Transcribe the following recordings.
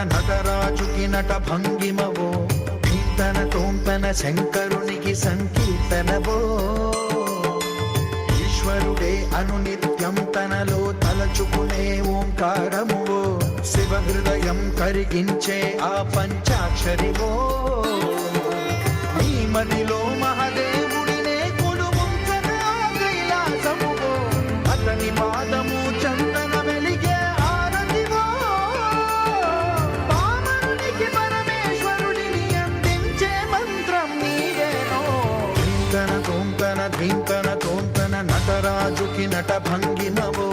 నటరాజుకి నట భంగిమవో కీర్తన తోంతన శంకరునికి సంకీర్తనవో ఈశ్వరుడే అనునిత్యం తనలో తలచుకునే ఓంకారమువో శివ హృదయం కరిగించే ఆ పంచాక్షరివో నీ మదిలో మహాదేవుడినే కొలువుంచన కైలాసమువో అతని పాదము చందన వెలిగే ఆరతివో పామరునికి పరమేశ్వరుడిని అందించే మంత్రం నీవేనో ధీంతన తోంతన ధీంతన తోంతన నటరాజుకి నట భంగిమవో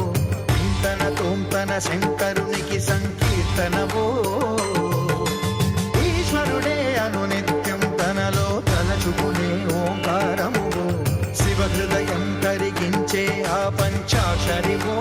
ధీంతన తోంతన శంకరునికి సంకీర్తనవో ఈశ్వరుడే అనునిత్యం తనలో తలచుకునే ఓంకారమువో శివ హృదయం కరిగించే ఆ పంచాక్షరివో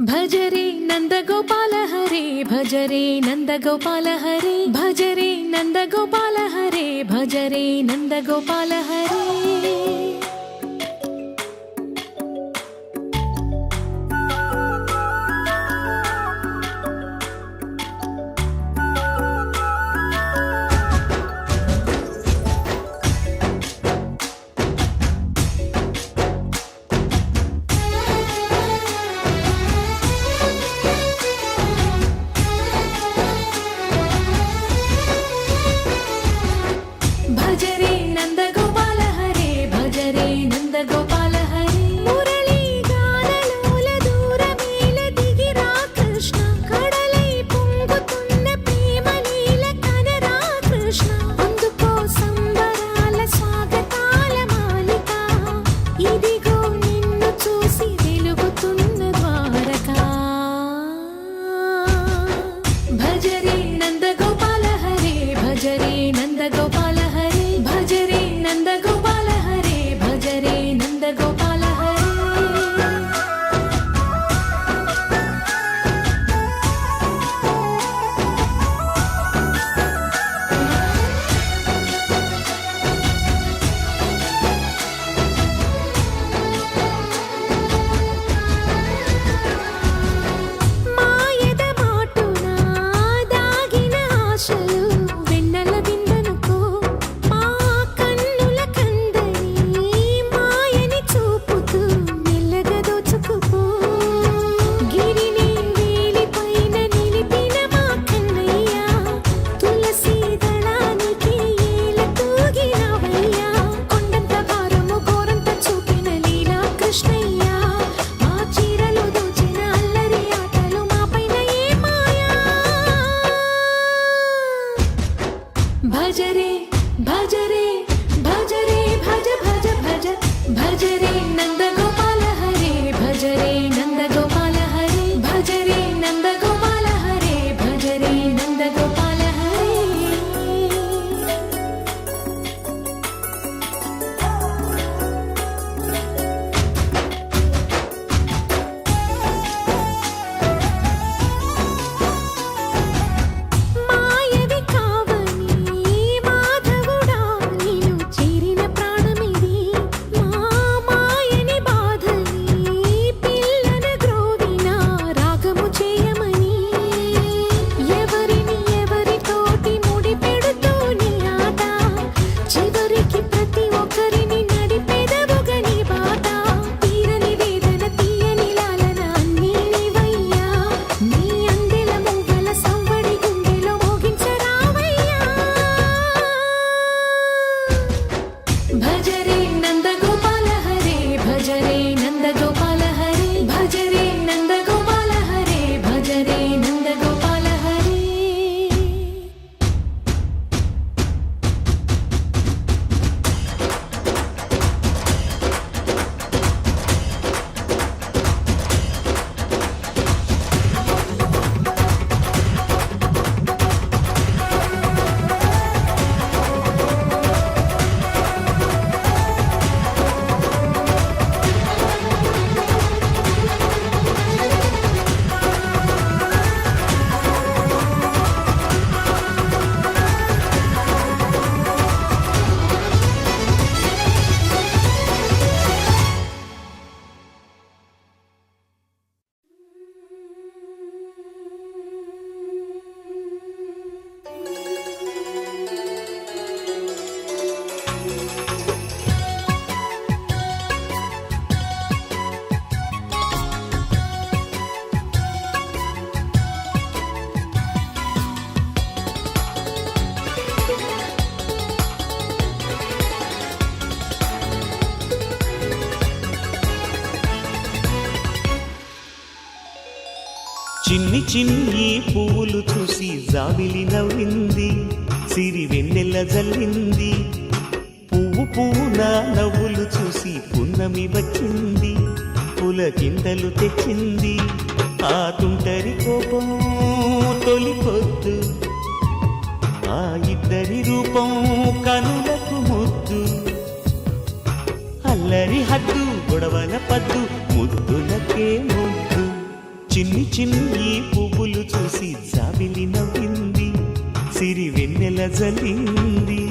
భజరే నందగోపాల హరే భజరే నందగోపాల హరే భజరే నందగోపాల హరే భజరే నందగోపాల హరే భజరే చిన్ని చిన్ని పువ్వులు చూసి జాబిలి నవ్వింది, సిరి వెన్నెల జల్లింది. పువ్వు పువ్వున నవ్వులు చూసి పున్నమి వచ్చింది, పులకింతలు తెచ్చింది. ఆ తుంటరి కోపం తొలి పొద్దు, ఆ ఇద్దరి రూపం కనులకు ముద్దు. అల్లరి హద్దు గొడవల పద్దు, ముద్దులకే ముద్దు. చిన్ని చిన్ని పువ్వులు చూసి జాబిలి నవ్వింది, సిరి వెన్నెల జల్లింది.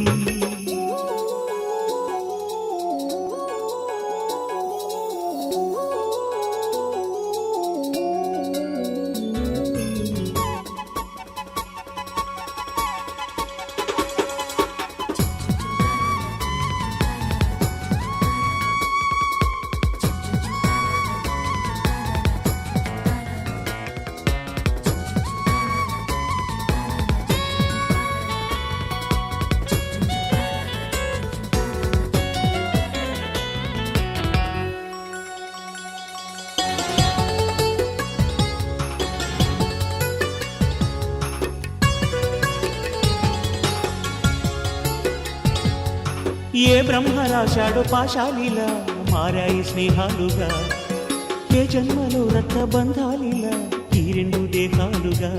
ఏ బ్రహ్మ రాశాడో పాశాలిలా మారాయి స్నేహాలుగా, ఏ జన్మలో రక్త బంధాలిలా ఈ రెండు దేహాలుగా.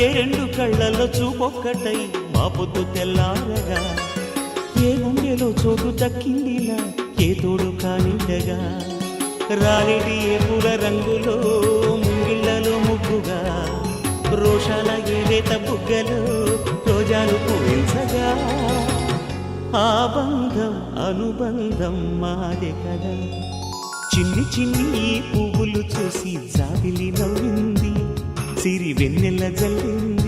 ఏ రెండు కళ్ళల్లో చూపొక్కటై మా పొద్దు తెల్లారగా, ఏ గుండెలో చోటు దక్కిందిలా ఏ తోడు కానిండగా. రాలేడి ఏ పూల రంగులో ముంగిళ్ళలో ముగ్గుగా, రోషాల ఏలేత బుగ్గలో రోజాలు పూరించగా. ఆ బంధం అనుబంధం మాదే కదా. చిన్ని చిన్ని పువ్వులు చూసి జాబిలి నవ్వింది, సిరి వెన్నెల జల్లింది.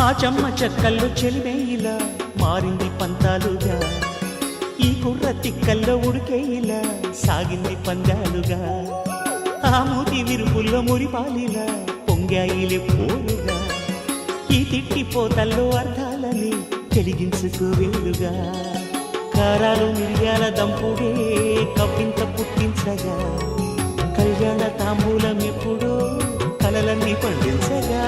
ఆ చెమ్మ చెక్కల్లో చెలివేయిలా మారింది పంతాలుగా, ఈ కుర్ర తిక్కల్లో ఉడికేయిలా సాగింది పందాలుగా. ఆ మూతి విరుపుల్లో మురిపాలిలా పొంగాయిలే పోలుగా, ఈ తిట్టిపోతల్లో అర్థాలని వెలిగించుకోవేలుగా. కారాలు మిరియాల దంపుడే కవ్వింత పుట్టించగా, కళ్యాణ తాంబూలం ఎప్పుడో కలలన్నీ పండించగా.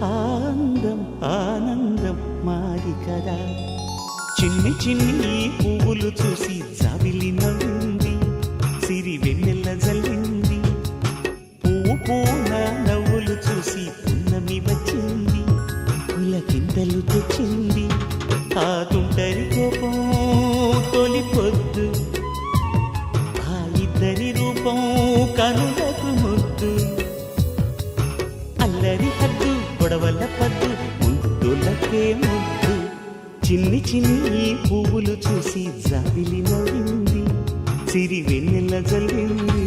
ఆనందం ఆనందం మాది కదా. చిన్ని చిన్ని పువ్వులు చూసి జాబిలి నవ్వింది, సిరి వెన్నెల జల్లింది. పువ్వు పూన నవ్వులు చూసి పున్నమి వచ్చింది, పులకింతలు తెచ్చింది. ఆ తుంటరి కోపం తొలి పొద్దు, ఆ ఇద్దరి రూపం కనులకు ముద్దు. అల్లరి హద్దు గొడవల పద్దు, ముద్దులకే ముద్దు. చిన్ని చిన్ని పువ్వులు చూసి జాబిలి నవ్వింది, సిరి వెన్నెల జల్లింది.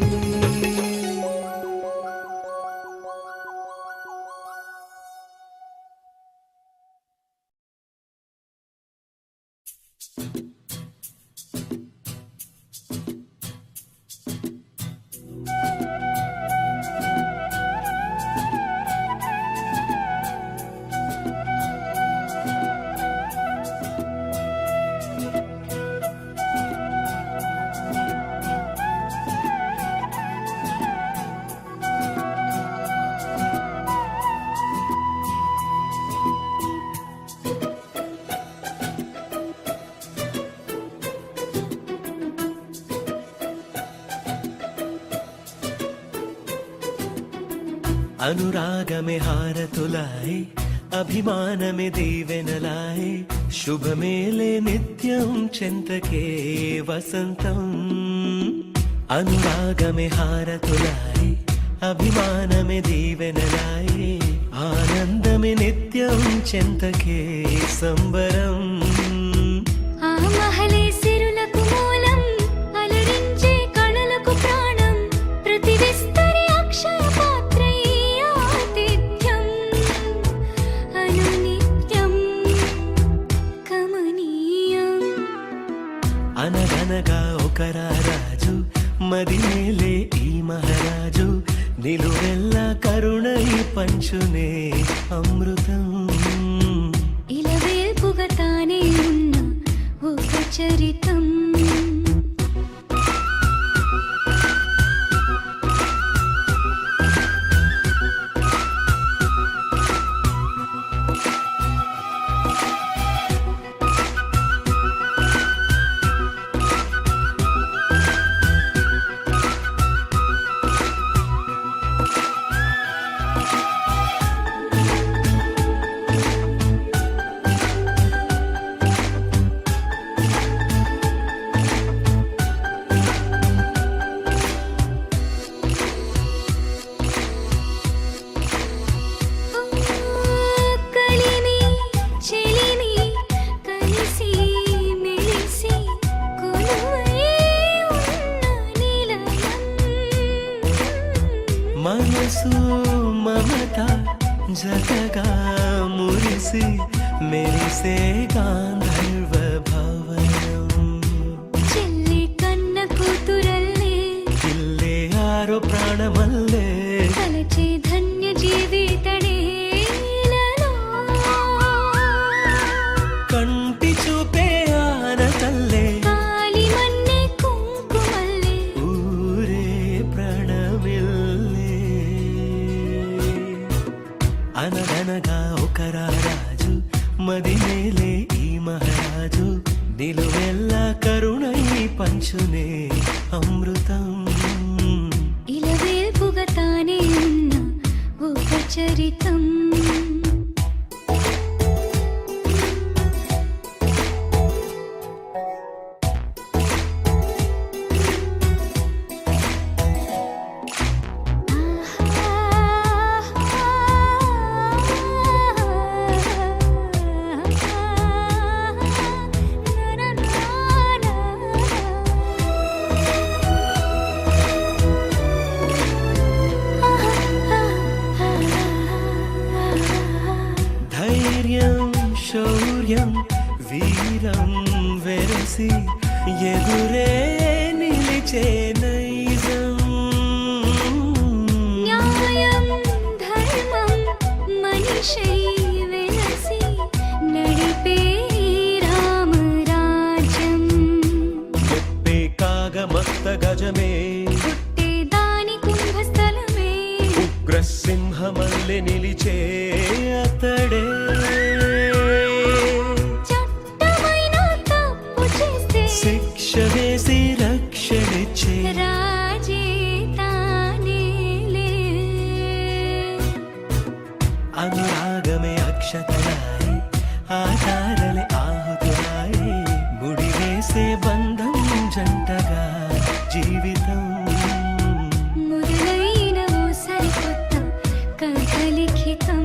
అనురాగమే హారతులాయ్, అభిమానమే దీవెనలాయ్. శుభమేలే నిత్యం చెంతకే వసంతం. అనురాగమే హారతులాయ్, అభిమానమే దీవెనలాయ్. ఆనందమే నిత్యం చెంతకే సంబరం. ఆ మహలే సిరులకు మూలం అలరించే ఒక రారాజు మది మేలే ఈ మహారాజు నిలువెల్ల కరుణై పంచునే అమృతం ఇలవేల్పుగా తానే ఉన్న ఒక చరితం మనసు మమత జతగా మురిసి మెరిసే గాంధర్వ భవనం చెల్లి కన్న కూతురల్లే ఇల్లే ఆరో ప్రాణమల్లే తలచే ధన్య జీవితడేలలో కంటి చూపే ఆనతల్లే కాలి మన్నే కుంకుమల్లే ఊరే ప్రణమిల్లే అనగనగా ఒక రారాజు మది మేలే ఈ మహారాజు నిలువెల్ల కరుణై పంచునే అమృతం ఇలవేల్పుగా తానే ఉన్న ఒక చరితం ధైర్యం శౌర్యం వీరం వెరసి ఎదురే నిలిచే నైజం న్యాయం ధర్మం మనిషై వెలసి నడిపే రామరాజ్యం చెప్పే కాగమత్త గజమే పుట్టే దాని కుంభస్థలమే ఉగ్రసింహమల్లె నిలిచే అతడే చట్టమైన తప్పు చేస్తే శిక్ష వేసి రక్షణిచ్చే రాజే తానేలే అనురాగమే అక్షతలాయి ఆచారలే ఆహుతులాయి ముడి వేసే బంధం జంటగా జీవితం మొదలైన ఓ సరికొత్త కథ లిఖితం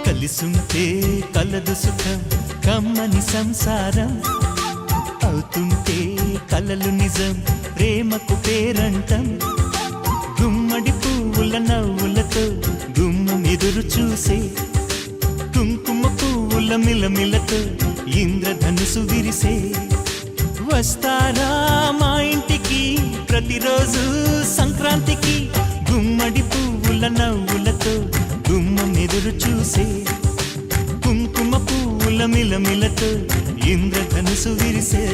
కలిసుంటే కలదు సుఖం కమ్మని సంసారం అవుతుంటే కలలు నిజం ప్రేమకు పేరంటం గుమ్మడి పువ్వుల నవ్వులతో గుమ్మం ఎదురు చూసే కుంకుమ పువ్వుల మిలమిలతో ఇంద్రధనుసు విరిసే వస్తారా మా ఇంటికి ప్రతిరోజు సంక్రాంతికి గుమ్మడి పువ్వుల నవ్వులతో గుమ్మం ఎదురు చూసే కుంకుమ పువ్వుల మిలమిలతో ఇంద్రధనుసు విరిసే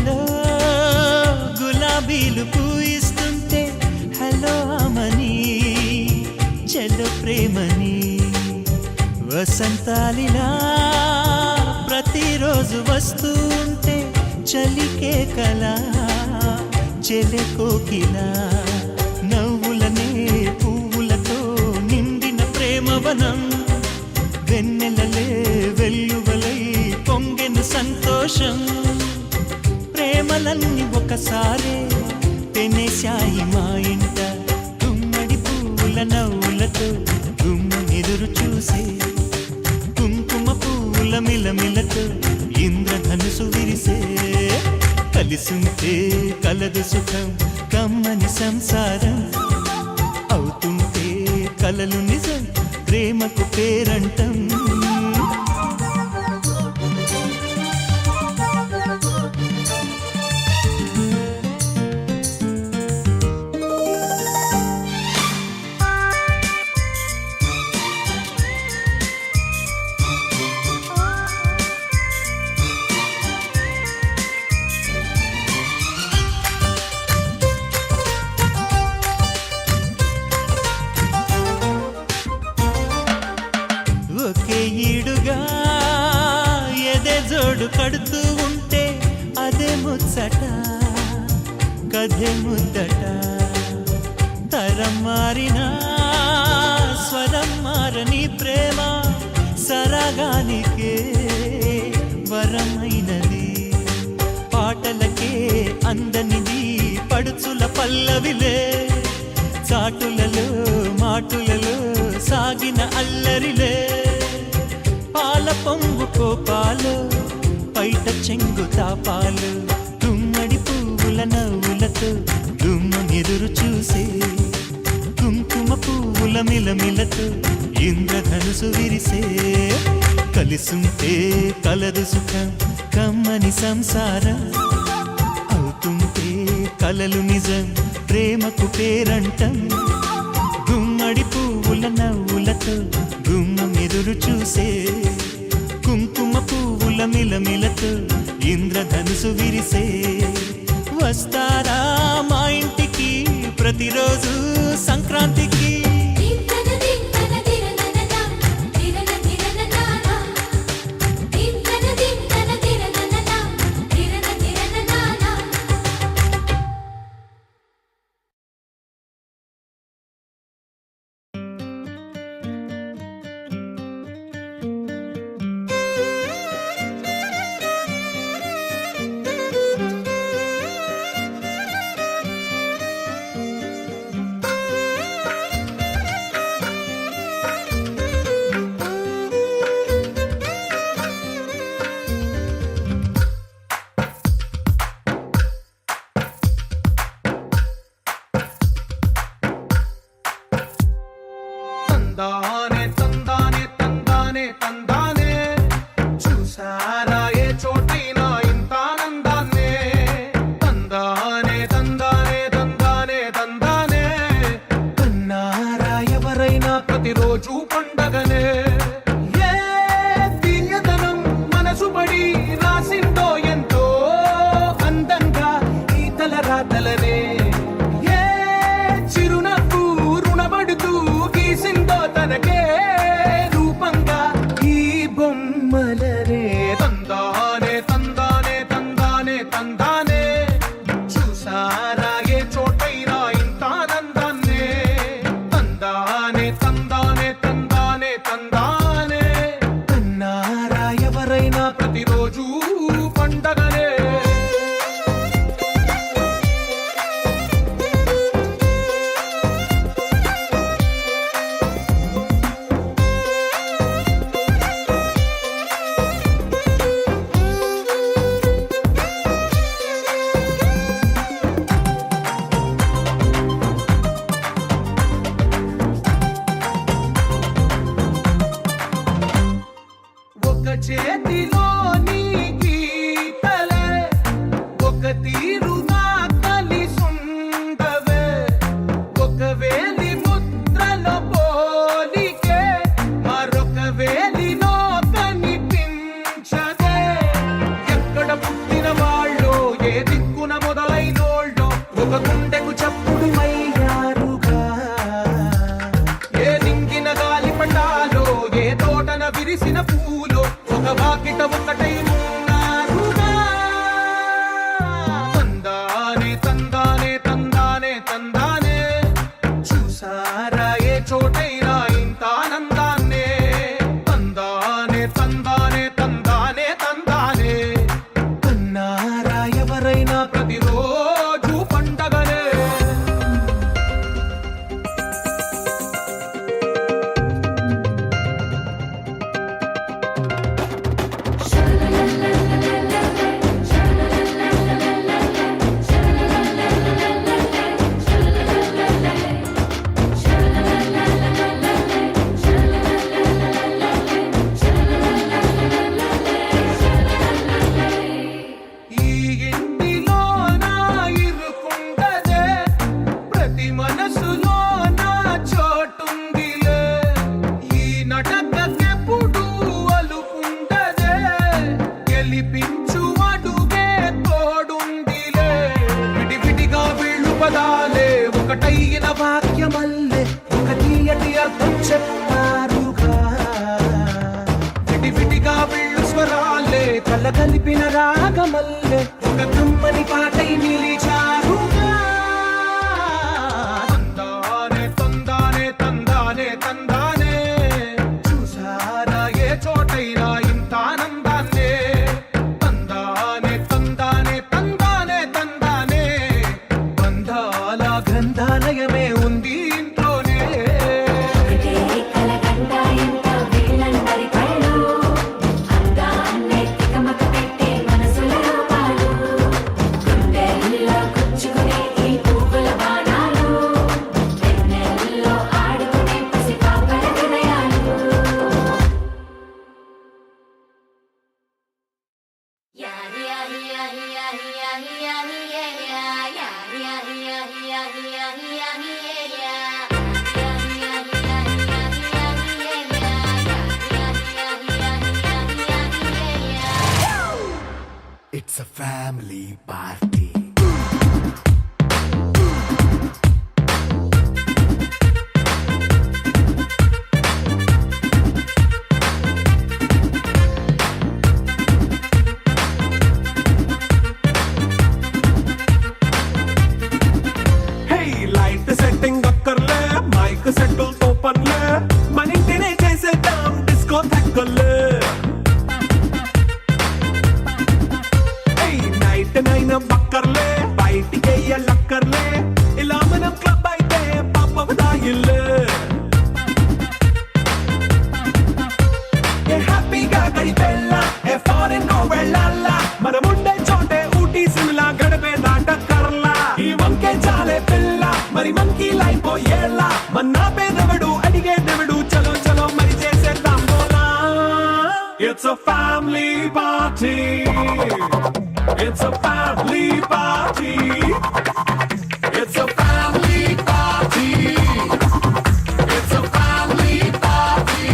గుండెలో గులాబీలు పూయిస్తుంటే హలో అమని చెల్లో ప్రేమని వసంతాలిలా ప్రతిరోజు వస్తూ ఉంటే చలికే కలా చెలె కోకిలా నవ్వులనే పువ్వులతో నిండిన ప్రేమవనం వెన్నెలలే వెల్లువలై పొంగెను సంతోషం ప్రేమలన్నీ ఒకసారే పెనేశాయి మా ఇంట గుమ్మడి పువ్వుల నవ్వులతో గుమ్మెదురు చూసే కుంకుమ పువ్వుల మిలమిలతో ఇంద్రధనుసు విరిసే కలిసుంటే కలదు సుఖం కమ్మని సంసారం అవుతుంటే కలలు నిజం ప్రేమకు పేరంటం ఒకే ఈడుగా ఎదే జోడు కడుతూ ఉంటే అదే ముచ్చట కథే ముద్దట తరం మారినా స్వరం మారని ప్రేమ సరగానికే వరమైనది పాటలకే అందనిది పడుచుల పల్లవిలే చాటులలో మాటులలో సాగిన అల్లరిలే పాల పొంగు కోపాలు పైట చెంగు తాపాలు గుమ్మడి పువ్వుల నవ్వులతో గుమ్మనెదురు చూసే కుంకుమ పువ్వుల మిలమిలతో ఇంద్రధనుసు విరిసే కలిసుంటే కలదు సుఖం కమ్మని సంసారం అవుతుంటే కలలు నిజం ప్రేమకు పేరంటం గుమ్మడి పువ్వుల నవ్వులతో గుమ్మెదురు చూసే కుంకుమ పువ్వుల మిలమిలతో ఇంద్రధనుసు విరిసే వస్తారా మా ఇంటికి ప్రతిరోజు సంక్రాంతికి తందానే తందానే తందానే తందానే చూసారా ఏ చోటైనా ఇంత ఆనందాన్నే తందానే తందానే తందానే తందానే కన్నారా ఎవరైనా ప్రతిరోజు పండగనే ఏ తీయదనం మనసు పడి రాసిందో ఎంతో అందంగా ఈ తలరాతలనే ఏ చిరునవ్వు రుణపడుతూ గీసిందో తనకే రూపంగా ఈ బొమ్మలనే తందానే తందానే తందానే తందానే చూసారా ఏ చోటైనా ఇంత ఆనందాన్నే తందానే తందానే తందానే తందానే కన్నారా ఎవరైనా ప్రతిరోజు పండగనే గుండెకు చప్పుడు అయ్యారుగా. ఏ నింగిన గాలి పటాలో, ఏ తోటన విరిసిన పూలో, ఒక వాకిట ఒకటై ఉన్నారుగా. తందానే తందానే తందానే తందానే, చూసారా ఏ చోటైనా ఇంత ఆనందాన్నే. తందానే తందానే తందానే తందానే, కన్నారా ఎవరైనా ప్రతిరోజు పండగనే. ఈ ఇంటిలో నా ఇరుకుండదే, ప్రతి మనసులో నా చోటుందిలే. ఈ నటకెప్పుడు అలుకుండదే, గెలిపించు అడుగే తోడుందిలే. విడివిడిగా వీళ్ళు పదాలే ఒకటైన వాక్యమల్లే, ఒక తీయటి అర్థం చెప్పారుగా. విడివిడిగా వీళ్ళు స్వరాలే కలగలిపిన రాగమల్లే, ఒక కమ్మని పాటై నిలిచారుగా. తందానే తందానే తందానే తందానే, చూసారా ఏ చోటైనా ఇంత ఆనందాన్నే. తందానే తందానే తందానే తందానే, బంధాల గ్రంథాలయమే ఉంది ఇంట్లోనే. ఒకటే కలగంట ఎంత వీళ్ళందరి కళ్ళు, అందాన్నే తికమక పెట్టే మనసుల రూపాలు, గుండెల్లో గుచ్చుకునే ఈ పువ్వుల బాణాలు, వెన్నెల్లో ఆడుకునే పసిపాపల హృదయాలు. యారి యారి యారి యారి యారి యారి యా, యారి యారి యారి యారి యారి యారి యా, యారి యారి యారి యారి యారి యా, యారి యారి యారి యారి యా. It's a family party. Hey, light setting అక్కర్లే, మైక్ సెట్టులతో పనులే, మన ఇంటినే చేసేద్దాం డిస్కో థక్కర్లే. నైట్ నైన్ బక్కర్లే, బయటికెయ్యలక్కర్లే, ఇలా మనం క్లబ్ అయితే పాపదాయిల్లే. ఏ హ్యాపీగా గడిపెళ్ళ, ఏ ఫారెన్ కో వెళ్ళాల, మనముండే చోటే ఊటీ సిమ్లా గడిపే దాటక్కర్లా. ఈ వంకే చాలే పిల్ల, మరి మనకి లైఫ్ ఏళ్ళ, మన్నా పేదవడు అడిగేదెవడు, చలో చలో మరి చేసేద్దాం బోలా. It's a family party. It's a family party. It's a family party. It's a family party.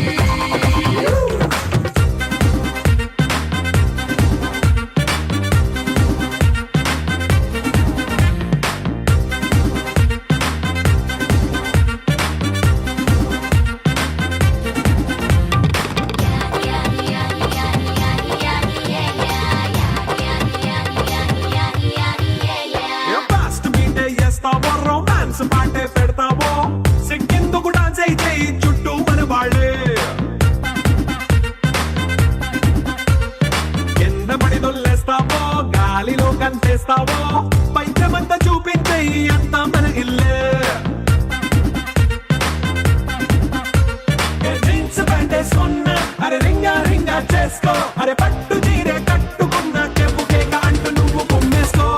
Fast బీటే చేస్తావో, రొమాన్స్ పాటే పెడతావో, సిగ్గెందుకు డాన్స్ అయితే చుట్టూ మన వాళ్ళే. కింద పడి దొల్లేస్తావో, గాలిలో కంచేస్తావో, పైచమంతా చూపించే అంతా మన ఇల్లే. జీన్స్ ప్యాంట్ వేసుకున్నా, అరే రింగా రింగా చేసుకో, అరే పట్టు చీరే కట్టుకున్న కెప్పు కేక అంటూ నువ్వు కుమ్మేసుకో.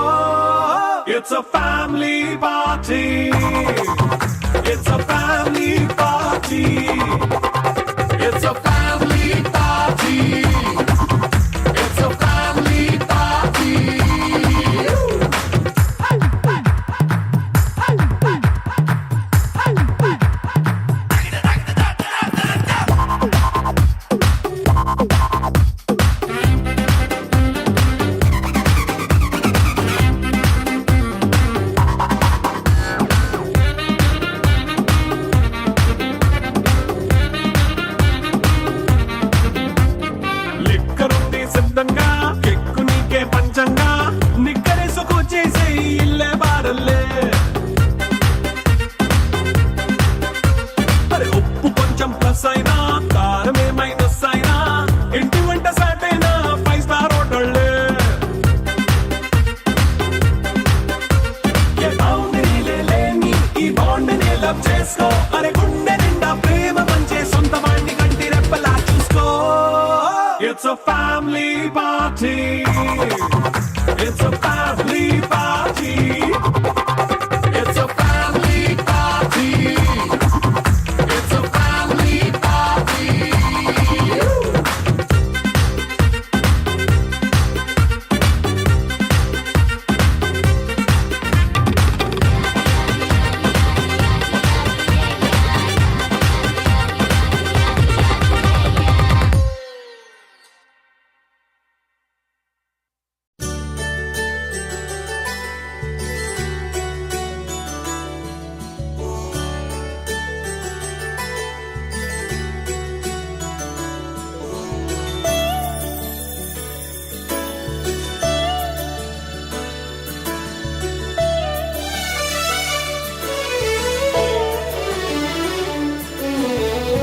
It's a family party. It's a family party. It's a family party. It's a family party. చేసుకో అరే గుండె నిండా ప్రేమ పంచే సొంత వాణ్ణి కంటి రెప్పలా చూసుకో. It's a family party. It's a family party. It's a family party. It's a family party.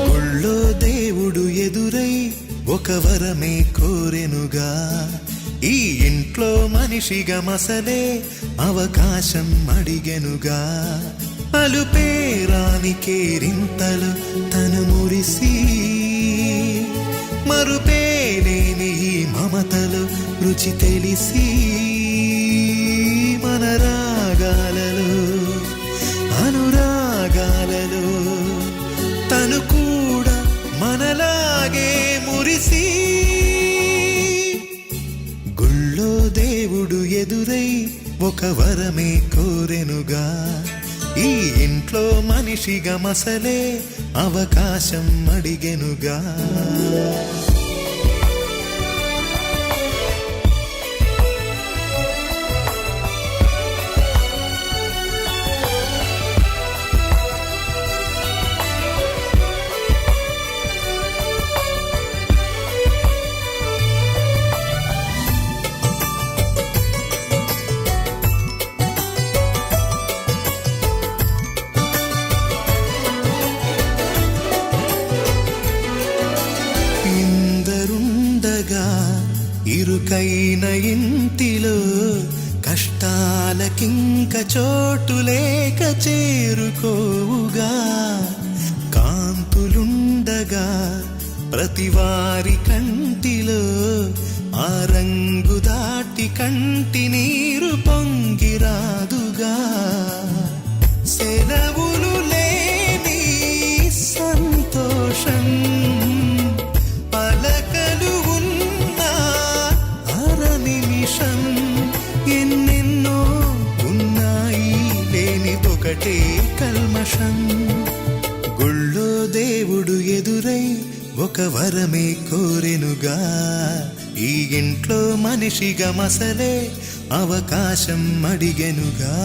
గుళ్ళో దేవుడు ఎదురై ఒక వరమే కోరెనుగా, ఈ ఇంట్లో మనిషిగా మసలే అవకాశం అడిగెనుగా. అలుపేరాని కేరింతలు తను మురిసి, మరుపేలేని ఈ మమతలు రుచి తెలిసి, మన రాగాలలో అనురాగాలలో తను కూడా మనలాగే మురిసి. గుళ్ళో దేవుడు ఎదురై ఒక వరమే కోరెనుగా, ఈ ఇంట్లో మనిషిగా మసలే అవకాశం అడిగెనుగా. ఇందరుండగా ఇరుకైన ఇంటిలో కష్టాలకింక చోటు లేక చేరుకోవుగా. కాంతులుండగా ప్రతివారి కంటిలో ఆ రంగు దాటి కంటి నీరు పొంగిరాదుగా. సెలవులు లేని సంతోషం పలకలు ఉన్న అర నిమిషం, ఎన్నెన్నో ఉన్నాయి లేనిదొకటే కల్మషం. గుళ్ళో దేవుడు ఎదురై ఒక వరమే కోరెనుగా, ఈ ఇంట్లో మనిషిగా మసలే అవకాశం అడిగెనుగా.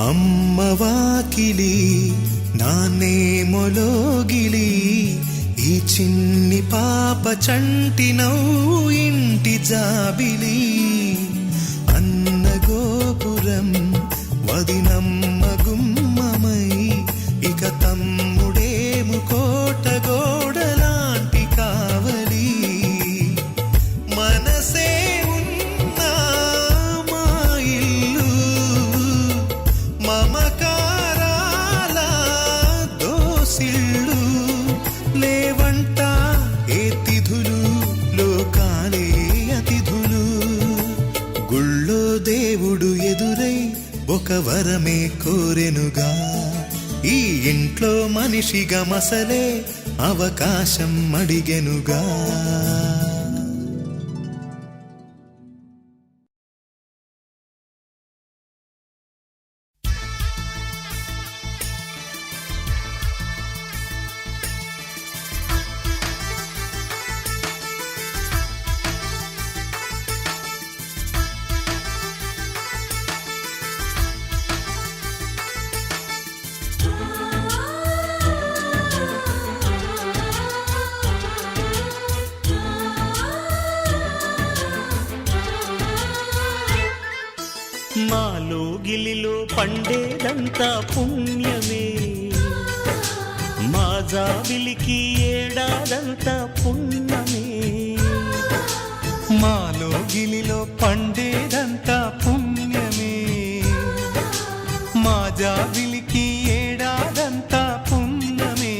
అమ్మ వాకిలి నాన్నే మొలోగిలి, ఈ చిన్ని పాప చంటి నవ్వు ఇంటి జాబిలి. అన్న గోపురం వదినమ్మ గుమ్మమై, ఇక తమ్ముడేము కోట గోడలాంటి కావలి. మనసే ఉన్నా మా ఇల్లు మమకారాల దోసిళ్ళు. లేవంట ఏ తిథులు లోకాలే అతిథులు. గుళ్ళో దేవుడు ఎదురై ఒక వరమే కోరెనుగా, ఈ ఇంట్లో మనిషిగా మసలే అవకాశం అడిగెనుగా. పండేదంతా పుణ్యమే మా జాబిలికి ఏడాదంతా పుణ్యమే మాలో గిలిలో పండేదంతా పుణ్యమే మా జాబిలికి ఏడాదంతా పుణ్యమే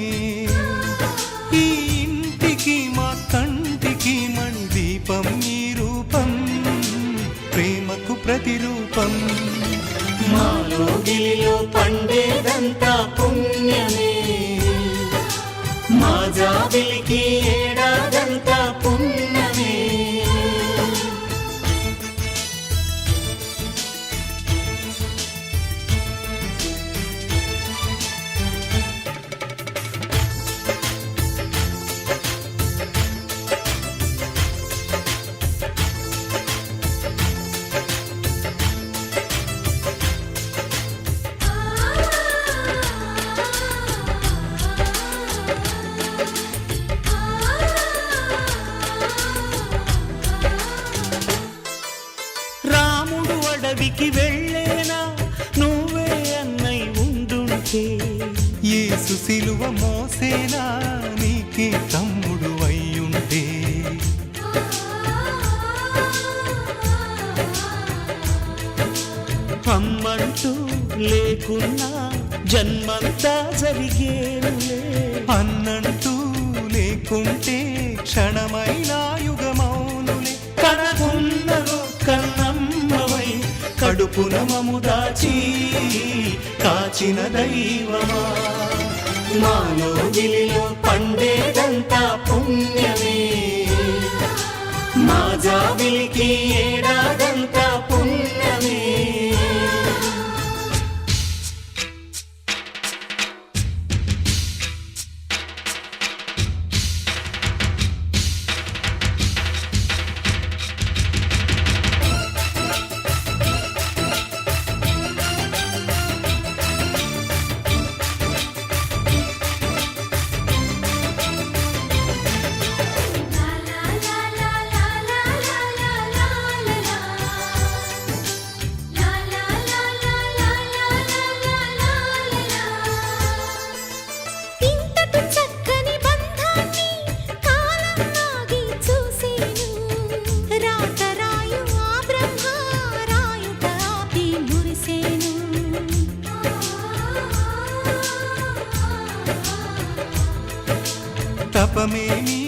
ఈ ఇంటికి మా కంటికి మణి దీపం ఈ రూపం ప్రేమకు ప్రతిరూపం మాలో గిలిలో పండేదంతా పుణ్యమే మా జాబిలికి ఏడాదంతా పుణ్యమే రాముడు అడవికి వెళ్ళేనా నువ్వే అన్నై ఉండుంటే యేసు సిలువ మోసేనా నీకే తమ్ముడు అయ్యుంటే అమ్మంటూ లేకున్నా జన్మంతా జరిగేనులే అన్నంటూ లేకుంటే క్షణమైన యుగమౌనులే కనకున్నలో కన్నమ్మవై కడుపున మము దాచి కాచిన దైవమా మాలో గిలిలో పండేదంతా పుణ్యమే మా జాబిలికి ఏడాదంతా పుణ్యమే ఇంతటి చక్కని బంధాన్ని కాలం ఆగి చూసేను రాత రాయు ఆ బ్రహ్మ రాయుట ఆపి మురిసేను తపమేమి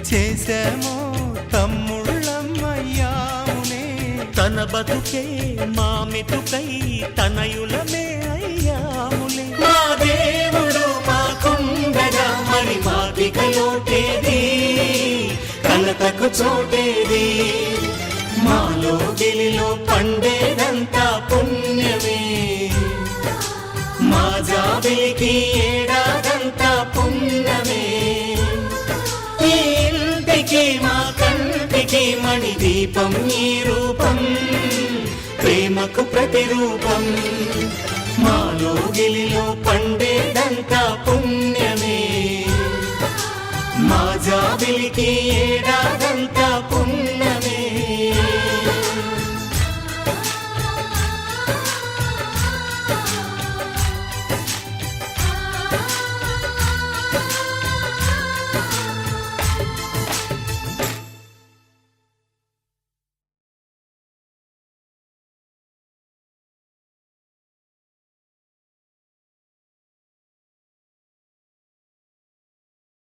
చేశామో తమ్ముళ్ళమ్మయ్యామునే తన బతుకే మా మెతుకై తనయులమే అయ్యాములే మా దేవుడు మాకుండగా మరి మాకిక లోటేది కలతకు చోటేది మాలో గిలిలో పండేదంతా పుణ్యమే మా జాబిలికి ఏడాదంతా పుణ్యమే ఈ ఇంటికి మా కంటికి మణి దీపం ఈ రూపం ప్రేమకు ప్రతిరూపం మాలో గిలిలో పండేదంతా పుణ్య